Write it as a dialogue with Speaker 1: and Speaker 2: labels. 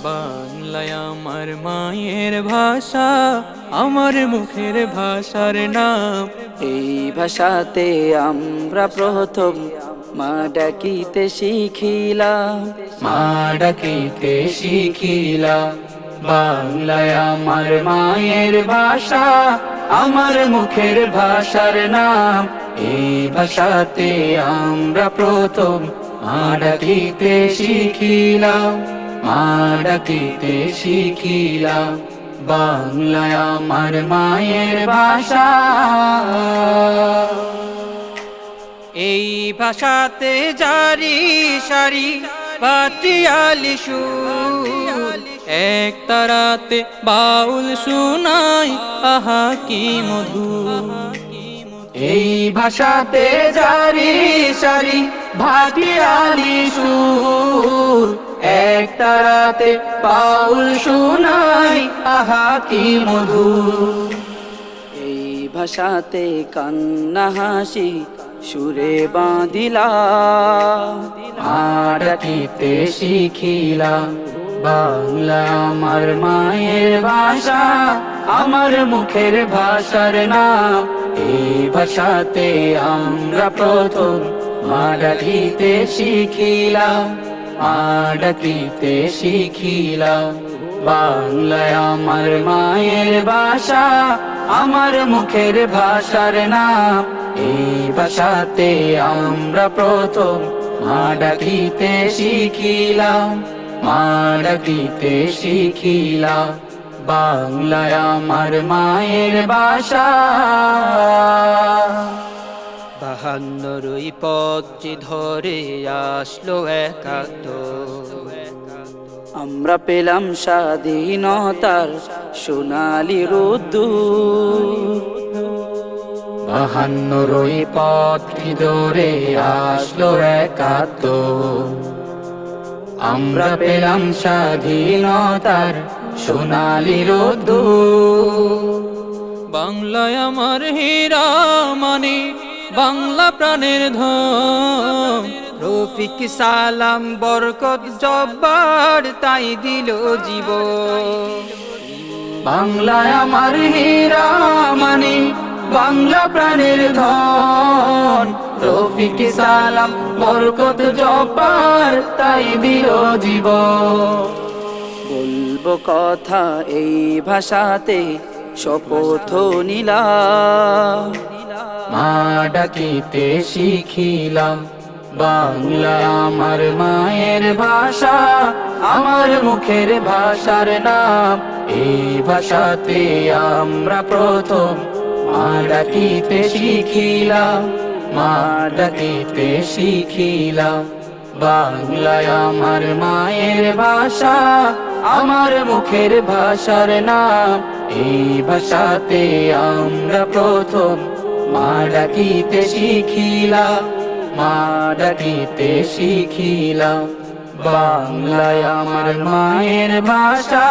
Speaker 1: বাংলায় আমার মায়ের ভাষা, আমার মুখের ভাষার নাম।
Speaker 2: এই ভাষাতে আমরা প্রথম মা ডাকিতে শিখিলাম।
Speaker 1: মা ডাকিতে শিখিলাম। বাংলায় আমার মায়ের ভাষা, আমার মুখের ভাষার নাম। এই ভাষাতে আমরা প্রথম মা ডাকিতে শিখিলাম। মা ডাকিতে শিখিলাম। বাংলায় আমার মায়ের ভাষা। এই ভাষাতে জারি সারি পাতিয়ালি সুর, এক তারাতে বাউল শুনাই আহা কি মধুর। এই ভাষাতে জারি সারি ভাটিয়ালি সুর, এক তারাতে বাউল শুনাই আহা কি মধুর।
Speaker 2: এই ভাষাতে কান্না হাসি সুরে বাঁধিলাম।
Speaker 1: মা ডাকিতে শিখিলাম। বাংলা আমার মায়ের ভাষা, আমার মুখের ভাষার নাম। এই ভাষাতে আমরা প্রথম মা ডাকিতে শিখিলাম। মা ডাকিতে শিখিলাম। বাংলায় আমার মায়ের ভাষা, আমার মুখের ভাষার নাম। এই ভাষাতে আমরা প্রথম মা ডাকিতে শিখিলাম। মা ডাকিতে শিখিলাম। বাংলায় আমার মায়ের ভাষা।
Speaker 2: 52 পথ যে ধরে আসলো 71, আমরা পেলাম স্বাধীনতার সোনালি রোদ্দুর।
Speaker 1: 52 পথ ধরে আসলো 71, আমরা পেলাম স্বাধীনতার সোনালি রোদ্দুর। বাংলায় আমার হীরা মানে, বাংলা প্রাণের ধন।
Speaker 2: রফিক সালাম বরকত জব্বার তাই দিল জীবন।
Speaker 1: বাংলায় আমার হীরা মানে, বাংলা প্রাণের ধন। রফিক সালাম বরকত জব্বার তাই দিল জীবন।
Speaker 2: বলবো কথা এই ভাষাতে শপথ নিলাম।
Speaker 1: মা ডাকিতে শিখিলাম। বাংলা আমার মায়ের ভাষা, আমার মুখের ভাষার নাম। এই ভাষাতে আমরা প্রথম মা ডাকিতে শিখিলাম। মা ডাকিতে শিখিলাম। বাংলায় আমার মায়ের ভাষা, আমার মুখের ভাষার নাম। এই ভাষাতে আমরা প্রথম মা ডাকিতে শিখিলাম। মা ডাকিতে শিখিলাম। বাংলায় আমার মায়ের ভাষা।